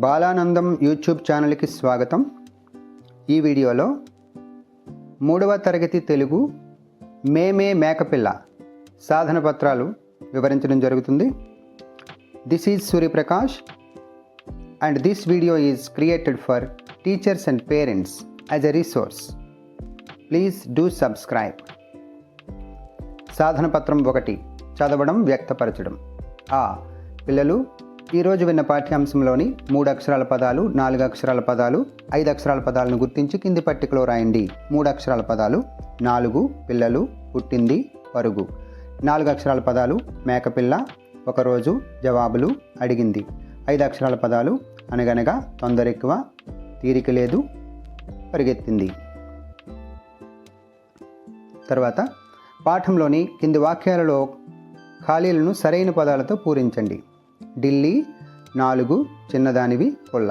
Balanandam YouTube ఛానల్కి స్వాగతం. ఈ వీడియోలో 3వ తరగతి తెలుగు మేమే మేకపిల్ల సాధన పత్రాలు వివరించడం జరుగుతుంది. This is Suryaprakash and this video is created for teachers and parents as a resource. Please do subscribe. సాధన పత్రం 1, చదవడం వ్యక్తపరచడం. పిల్లలు, ఈరోజు విన్న పాఠ్యాంశంలోని 3 అక్షరాల పదాలు, 4 అక్షరాల పదాలు, 5 అక్షరాల పదాలను గుర్తించి కింది పట్టికలో రాయండి. 3 అక్షరాల పదాలు: 4 పిల్లలు, పుట్టింది, పరుగు. 4 అక్షరాల పదాలు: మేకపిల్ల, ఒకరోజు, జవాబులు, అడిగింది. 5 అక్షరాల పదాలు: అనగనగా, తొందర ఎక్కువ, తీరిక లేదు, పరిగెత్తింది. తర్వాత పాఠంలోని కింది వాక్యాలలో ఖాళీలను సరైన పదాలతో పూరించండి. ఢిల్లీ 4, చిన్నదానివి, పుల్ల.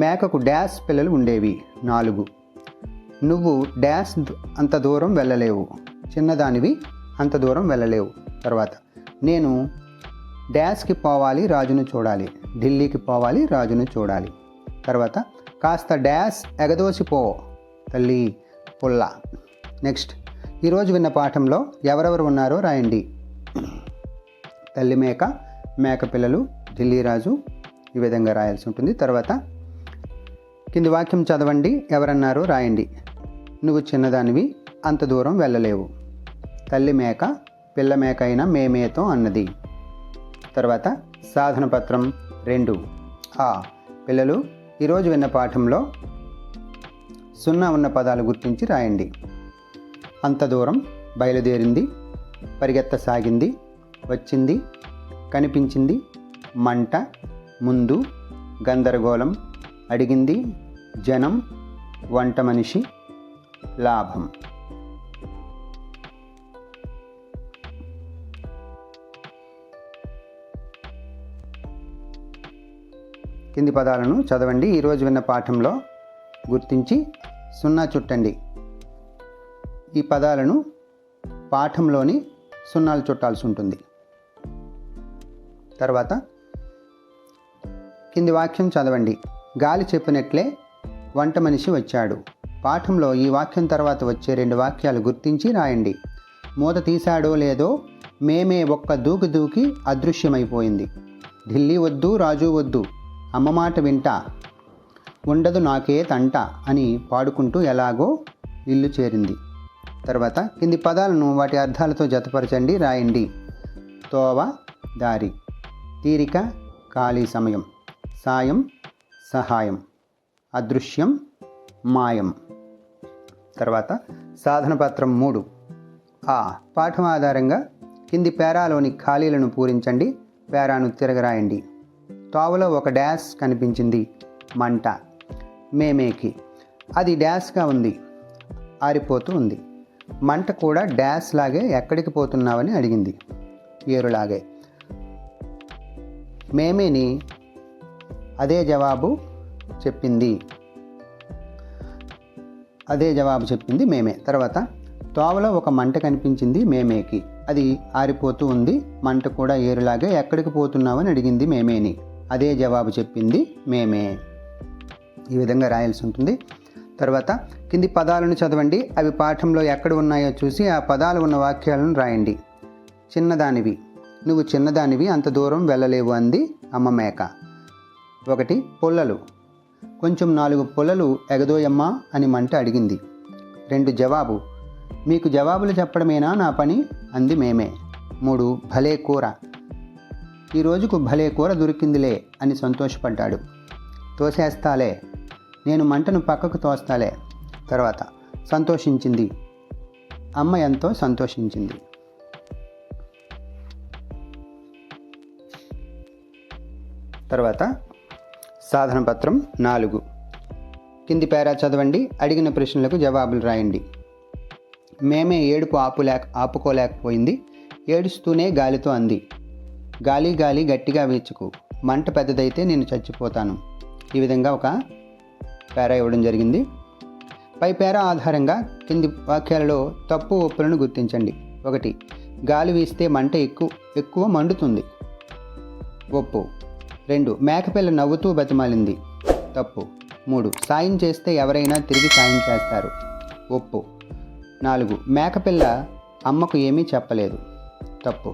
మేకకు డాష్ పిల్లలు ఉండేవి, 4. నువ్వు డాష్ అంత దూరం వెళ్ళలేవు, చిన్నదానివి, అంత దూరం వెళ్ళలేవు. తర్వాత నేను డాష్కి పోవాలి, రాజును చూడాలి, ఢిల్లీకి పోవాలి, రాజును చూడాలి. తర్వాత కాస్త డాష్ ఎగదోసిపో, తల్లి, పుల్ల. నెక్స్ట్, ఈరోజు విన్న పాఠంలో ఎవరెవరు ఉన్నారో రాయండి. తల్లి మేక, మేక పిల్లలు, ఢిల్లీ రాజు, ఈ విధంగా రాయాల్సి ఉంటుంది. తర్వాత కింది వాక్యం చదవండి, ఎవరన్నారో రాయండి. నువ్వు చిన్నదానివి, అంత దూరం వెళ్ళలేవు. తల్లి మేక పిల్ల మేక అయిన మేమేతో అన్నది. తర్వాత సాధన పత్రం 2. పిల్లలు, ఈరోజు విన్న పాఠంలో 0 ఉన్న పదాలు గుర్తించి రాయండి. అంత దూరం, బయలుదేరింది, పరిగెత్తసాగింది, వచ్చింది, కనిపించింది, మంట, ముందు, గందరగోళం, అడిగింది, జనం, వంట మనిషి, లాభం. కింది పదాలను చదవండి. ఈరోజు విన్న పాఠంలో గుర్తించి 0 చుట్టండి. ఈ పదాలను పాఠంలోని 0 చుట్టాల్సి ఉంటుంది. తర్వాత కింది వాక్యం చదవండి. గాలి చెప్పినట్లే వంట మనిషి వచ్చాడు. పాఠంలో ఈ వాక్యం తర్వాత వచ్చే 2 వాక్యాలు గుర్తించి రాయండి. మూత తీశాడో లేదో మేమే ఒక్క దూకి దూకి అదృశ్యమైపోయింది. ఢిల్లీ వద్దు, రాజు వద్దు, అమ్మ మాట వింటా, ఉండదు నాకే తంట అని పాడుకుంటూ ఎలాగో ఇల్లు చేరింది. తర్వాత కింది పదాలను వాటి అర్థాలతో జతపరచండి, రాయండి. తోవ, దారి. తీరిక, ఖాళీ సమయం. సాయం, సహాయం. అదృశ్యం, మాయం. తర్వాత సాధన పత్రం 3. పాఠం ఆధారంగా కింది పేరాలోని ఖాళీలను పూరించండి, పేరాను తిరగరాయండి. తోవలో ఒక డాష్ కనిపించింది, మంట. మేమేకి అది డాష్గా ఉంది, ఆరిపోతూ ఉంది. మంట కూడా డాష్ లాగే ఎక్కడికి పోతున్నావని అడిగింది, ఏరులాగే. మేమేని అదే జవాబు చెప్పింది మేమే. తర్వాత తోవలో ఒక మంట కనిపించింది మేమేకి, అది ఆరిపోతూ ఉంది, మంట కూడా ఏరులాగే ఎక్కడికి పోతున్నావని అడిగింది మేమేని, అదే జవాబు చెప్పింది మేమే. ఈ విధంగా రాయాల్సి ఉంటుంది. తర్వాత కింది పదాలను చదవండి. అవి పాఠంలో ఎక్కడ ఉన్నాయో చూసి ఆ పదాలు ఉన్న వాక్యాలను రాయండి. చిన్నదానివి. నువ్వు చిన్నదానివి, అంత దూరం వెళ్ళలేవు అంది అమ్మ మేక. 1 పుల్లలు. కొంచెం 4 పుల్లలు ఎగదోయమ్మా అని మంట అడిగింది. 2 జవాబు. మీకు జవాబులు చెప్పడమేనా నా పని అంది మేమే. 3 భలే కూర. ఈ రోజుకు భలే కూర దొరికిందిలే అని సంతోషపడ్డాడు. తోసేస్తాలే, నేను మంటను పక్కకు తోస్తాలే. తర్వాత సంతోషించింది. అమ్మ ఎంతో సంతోషించింది. తర్వాత సాధన పత్రం 4. కింది పేరా చదవండి, అడిగిన ప్రశ్నలకు జవాబులు రాయండి. మేమే ఏడుపు ఆపుకోలేకపోయింది, ఏడుస్తూనే గాలితో అంది. గాలి గాలి గట్టిగా వీచుకు, మంట పెద్దదైతే నేను చచ్చిపోతాను. ఈ విధంగా ఒక పేరా ఇవ్వడం జరిగింది. పై పేరా ఆధారంగా కింది వాక్యాలలో తప్పు ఒప్పులను గుర్తించండి. 1 గాలి వీస్తే మంట ఎక్కువ మండుతుంది, ఒప్పు. 2 మేకపిల్ల నవ్వుతూ బతిమాలింది. తప్పు. 3 సాయం చేస్తే ఎవరైనా తిరిగి సాయం చేస్తారు. ఒప్పు. 4 మేకపిల్ల అమ్మకు ఏమీ చెప్పలేదు. తప్పు.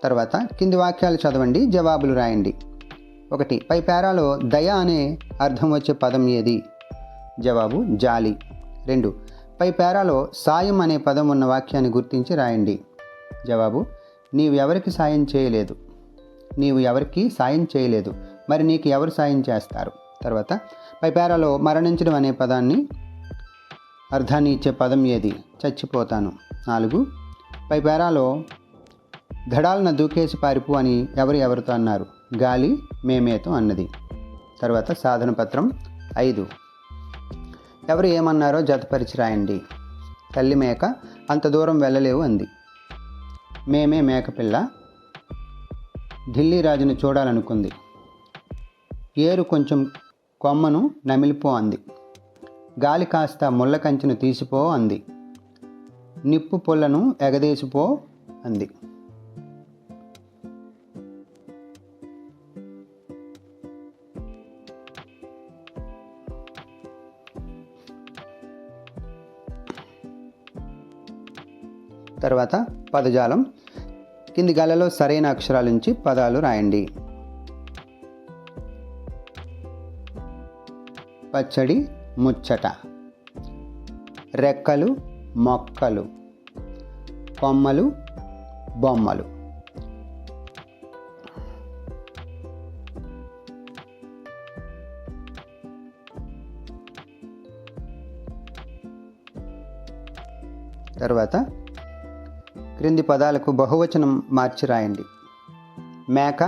తర్వాత కింది వాక్యాలు చదవండి, జవాబులు రాయండి. 1 పై పేరాలో దయ అనే అర్థం వచ్చే పదం ఏది? జవాబు జాలి. 2 పై పేరాలో సాయం అనే పదం ఉన్న వాక్యాన్ని గుర్తించి రాయండి. జవాబు నీవు ఎవరికి సాయం చేయలేదు. నీవు ఎవరికి సాయం చేయలేదు, మరి నీకు ఎవరు సాయం చేస్తారు? తర్వాత పై పేరాలో మరణించడం అనే పదాన్ని అర్థాన్ని ఇచ్చే పదం ఏది? చచ్చిపోతాను. 4 పై పేరాలో ధడాలన దూకేసి పారిపో అని ఎవరితో అన్నారు? గాలి మేమేతో అన్నది. తర్వాత సాధన పత్రం 5 ఎవరు ఏమన్నారో జతపరిచి రాయండి. తల్లి మేక అంత దూరం వెళ్ళలేవు అంది. మేమే మేకపిల్ల ఢిల్లీ రాజును చూడాలనుకుంది. ఏరు కొంచెం కొమ్మను నమిలిపో అంది. గాలి కాస్త ముళ్ళ కంచెను తీసిపో అంది. నిప్పు పుల్లను ఎగదేసిపో అంది. తర్వాత పదజాలం కింది గలలో సరైన అక్షరాల నుంచి పదాలు రాయండి. పచ్చడి ముచ్చట, రెక్కలు మొక్కలు, కొమ్మలు బొమ్మలు. తర్వాత క్రింది పదాలకు బహువచనం మార్చి రాయండి. మేక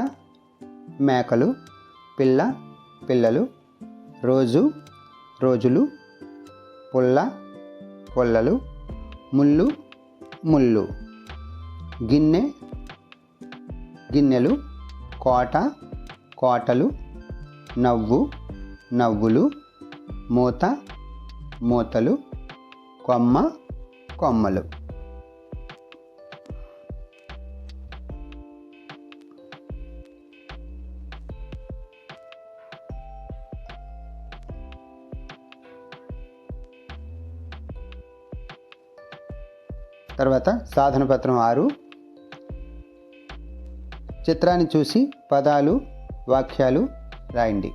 మేకలు, పిల్ల పిల్లలు, రోజు రోజులు, పుల్ల పుల్లలు, ముళ్ళు ముళ్ళు, గిన్నె గిన్నెలు, కోట కోటలు, నవ్వు నవ్వులు, మూత మూతలు, కొమ్మ కొమ్మలు. తర్వాత సాధన పత్రం 6 చిత్రాన్ని చూసి పదాలు వాక్యాలు రాయండి.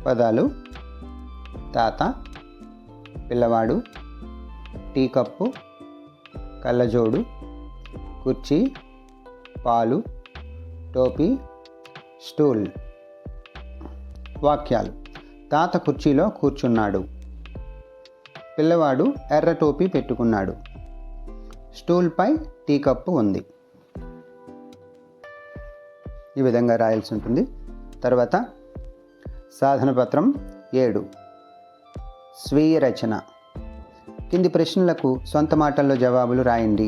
పదాలు తాత, పిల్లవాడు, టీ కప్పు, కళ్ళజోడు, కుర్చీ, పాలు, టోపీ, స్టూల్. వాక్యాలు తాత కుర్చీలో కూర్చున్నాడు. పిల్లవాడు ఎర్ర టోపీ పెట్టుకున్నాడు. స్టూల్పై టీ కప్పు ఉంది. ఈ విధంగా రాయాల్సి ఉంటుంది. తర్వాత సాధన పత్రం 7 స్వీయ రచన. కింది ప్రశ్నలకు సొంత మాటల్లో జవాబులు రాయండి.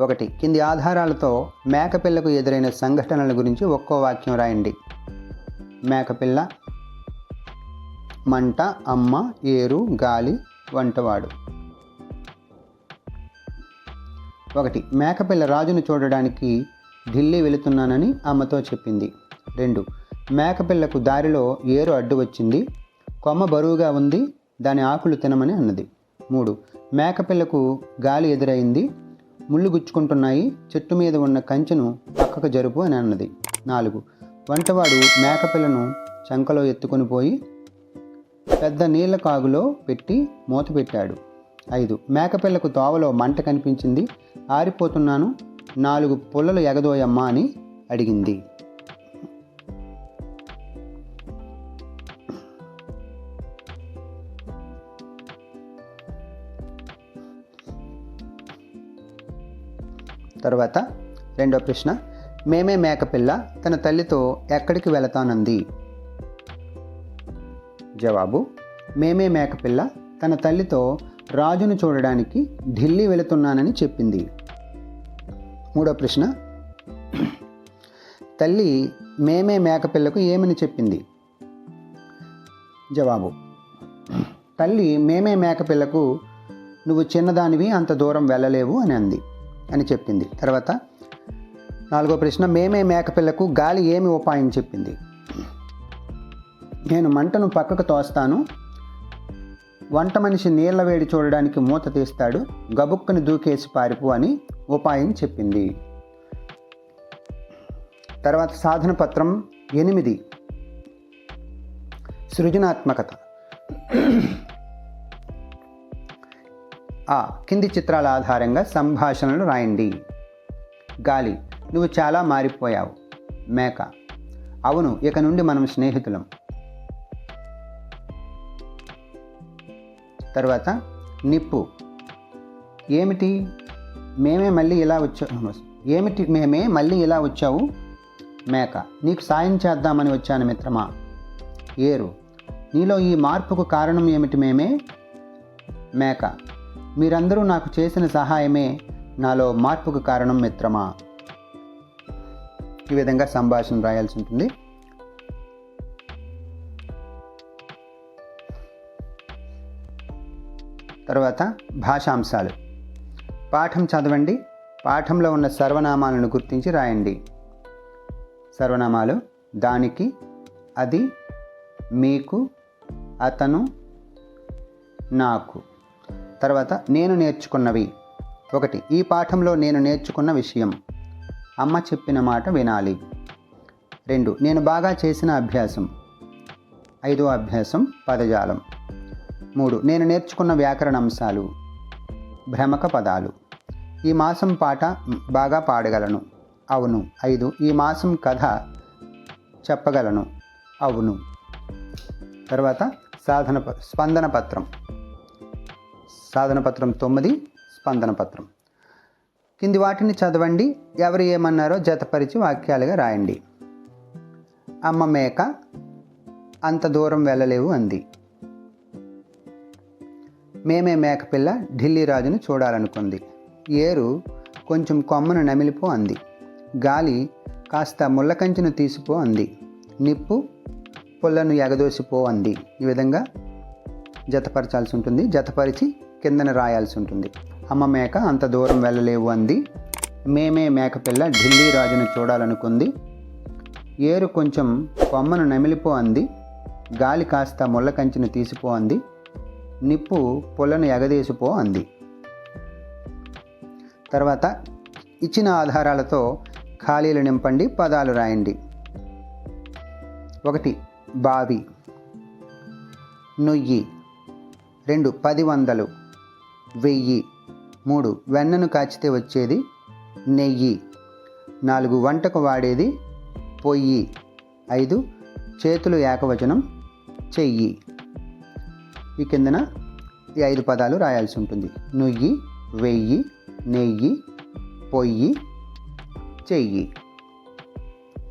1 కింది ఆధారాలతో మేకపిల్లకు ఎదురైన సంఘటనల గురించి ఒక్కో వాక్యం రాయండి. మేకపిల్ల, మంట, అమ్మ, ఏరు, గాలి, వంటవాడు. 1 మేకపిల్ల రాజును చూడడానికి ఢిల్లీ వెళుతున్నానని అమ్మతో చెప్పింది. 2 మేకపిల్లకు దారిలో ఏరు అడ్డు వచ్చింది. కొమ్మ బరువుగా ఉంది, దాని ఆకులు తినమని అన్నది. 3 మేకపిల్లకు గాలి ఎదురైంది. ముళ్ళు గుచ్చుకుంటున్నాయి, చెట్టు మీద ఉన్న కంచెను పక్కకు జరుపు అని అన్నది. 4 వంటవాడు మేకపిల్లను చంకలో ఎత్తుకొని పోయి పెద్ద నీళ్ల కాగులో పెట్టి మూత పెట్టాడు. 5 మేకపిల్లకు తోవలో మంట కనిపించింది. ఆరిపోతున్నాను, 4 పుల్లలు ఎగదోయమ్మా అని అడిగింది. తర్వాత 2వ ప్రశ్న మేమే మేకపిల్ల తన తల్లితో ఎక్కడికి వెళతానంది? జవాబు మేమే మేకపిల్ల తన తల్లితో రాజును చూడడానికి ఢిల్లీ వెళుతున్నానని చెప్పింది. మూడో ప్రశ్న, తల్లి మేమే మేకపిల్లకు ఏమని చెప్పింది? జవాబు, తల్లి మేమే మేకపిల్లకు నువ్వు చిన్నదానివి, అంత దూరం వెళ్ళలేవు అని చెప్పింది. తర్వాత నాలుగో ప్రశ్న, మేమే మేకపిల్లకు గాలి ఏమి ఉపాయం చెప్పింది? నేను మంటను పక్కకు తోస్తాను, వంట మనిషి నీళ్ల వేడి చూడడానికి మూత తీస్తాడు, గబుక్కుని దూకేసి పారిపో అని ఉపాయం చెప్పింది. తర్వాత సాధన పత్రం 8, సృజనాత్మకత. కింది చిత్రాల ఆధారంగా సంభాషణలు రాయండి. గాలి, నువ్వు చాలా మారిపోయావు. మేక, అవును, ఇక నుండి మనం స్నేహితులం. తర్వాత నిప్పు, ఏమిటి మేమే మళ్ళీ ఇలా వచ్చావు? మేక, నీకు సాయం చేద్దామని వచ్చాను మిత్రమా. ఏరు, నీలో ఈ మార్పుకు కారణం ఏమిటి మేమే? మేక, మీరందరూ నాకు చేసిన సహాయమే నాలో మార్పుకు కారణం మిత్రమా. ఈ విధంగా సంభాషణ రాయాల్సి ఉంటుంది. తర్వాత భాషాంశాలు. పాఠం చదవండి, పాఠంలో ఉన్న సర్వనామాలను గుర్తించి రాయండి. సర్వనామాలు: దానికి, అది, మీకు, అతను, నాకు. తర్వాత నేను నేర్చుకున్నవి. 1. ఈ పాఠంలో నేను నేర్చుకున్న విషయం: అమ్మ చెప్పిన మాట వినాలి. 2. నేను బాగా చేసిన అభ్యాసం. 5వ అభ్యాసం పదజాలం. 3. నేను నేర్చుకున్న వ్యాకరణ అంశాలు: భ్రమక పదాలు. ఈ మాసం పాట బాగా పాడగలను. అవును. 5. ఈ మాసం కథ చెప్పగలను. అవును. తర్వాత స్పందన పత్రం. సాధన పత్రం 9, స్పందన పత్రం. కింది వాటిని చదవండి, ఎవరు ఏమన్నారో జతపరిచి వాక్యాలుగా రాయండి. అమ్మ మేక అంత దూరం వెళ్ళలేవు అంది. మేమే మేకపిల్ల ఢిల్లీ రాజును చూడాలనుకుంది. ఏరు కొంచెం కొమ్మను నమిలిపో అంది. గాలి కాస్త ముళ్ళకంచెను తీసిపో అంది. నిప్పు పుల్లను ఎగదోసిపో అంది. ఈ విధంగా జతపరచాల్సి ఉంటుంది. జతపరిచి కిందన రాయాల్సి ఉంటుంది. అమ్మ మేక అంత దూరం వెళ్ళలేవు అంది. మేమే మేకపిల్ల ఢిల్లీ రాజును చూడాలనుకుంది. ఏరు కొంచెం కొమ్మను నమిలిపో అంది. గాలి కాస్త ముళ్ళకంచెను తీసిపో అంది. నిప్పు పుల్లను ఎగదీసిపో అంది. తర్వాత ఇచ్చిన ఆధారాలతో ఖాళీలు నింపండి, పదాలు రాయండి. 1. బావి. నొయ్యి. 2. 10 వందలు. 1000. 3. వెన్నను కాచితే వచ్చేది నెయ్యి. 4. వంటకు వాడేది పొయ్యి. 5. చేతులు ఏకవచనం చెయ్యి. ఈ కిందన ఈ 5 పదాలు రాయాల్సి ఉంటుంది. నుయ్యి, వెయ్యి, నెయ్యి, పొయ్యి, చెయ్యి.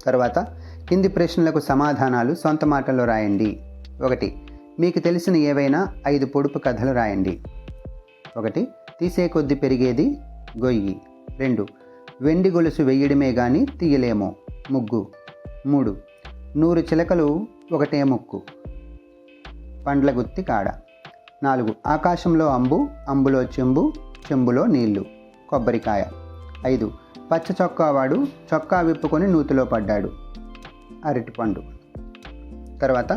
తర్వాత కింది ప్రశ్నలకు సమాధానాలు సొంత మాటల్లో రాయండి. 1. మీకు తెలిసిన ఏవైనా 5 పొడుపు కథలు రాయండి. 1. తీసే కొద్ది పెరిగేది గొయ్యి. 2. వెండి గొలుసు వెయ్యడమే గాని తీయలేమో ముగ్గు. 3. 100 చిలకలు ఒకటే ముక్కు. పండ్ల గుత్తి కాడ. 4. ఆకాశంలో అంబు, అంబులో చెంబు, చెంబులో నీళ్లు. కొబ్బరికాయ. 5. పచ్చ చొక్కావాడు చొక్కా విప్పుకొని నూతిలో పడ్డాడు. అరటిపండు. తర్వాత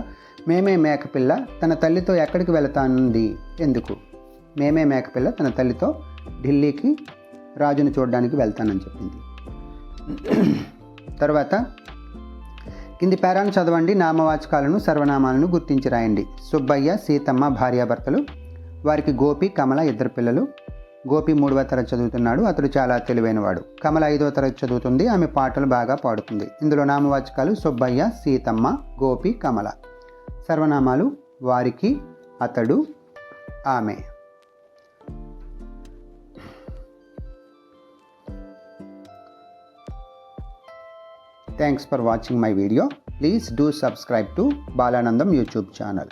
మేమే మేకపిల్ల తన తల్లితో ఎక్కడికి వెళతానుంది, ఎందుకు? మేమే మేకపిల్ల తన తల్లితో ఢిల్లీకి రాజును చూడడానికి వెళ్తానని చెప్పింది. తర్వాత కింది పేరాను చదవండి, నామవాచకాలను సర్వనామాలను గుర్తించి రాయండి. సుబ్బయ్య, సీతమ్మ భార్యాభర్తలు. వారికి గోపి, కమల 2 పిల్లలు. గోపి 3వ తరగతి చదువుతున్నాడు. అతడు చాలా తెలివైనవాడు. కమల 5వ తరగతి చదువుతుంది. ఆమె పాటలు బాగా పాడుతుంది. ఇందులో నామవాచకాలు సుబ్బయ్య, సీతమ్మ, గోపి, కమల. సర్వనామాలు వారికి, అతడు, ఆమె. Thanks for watching my video. Please do subscribe to Balanandam YouTube channel.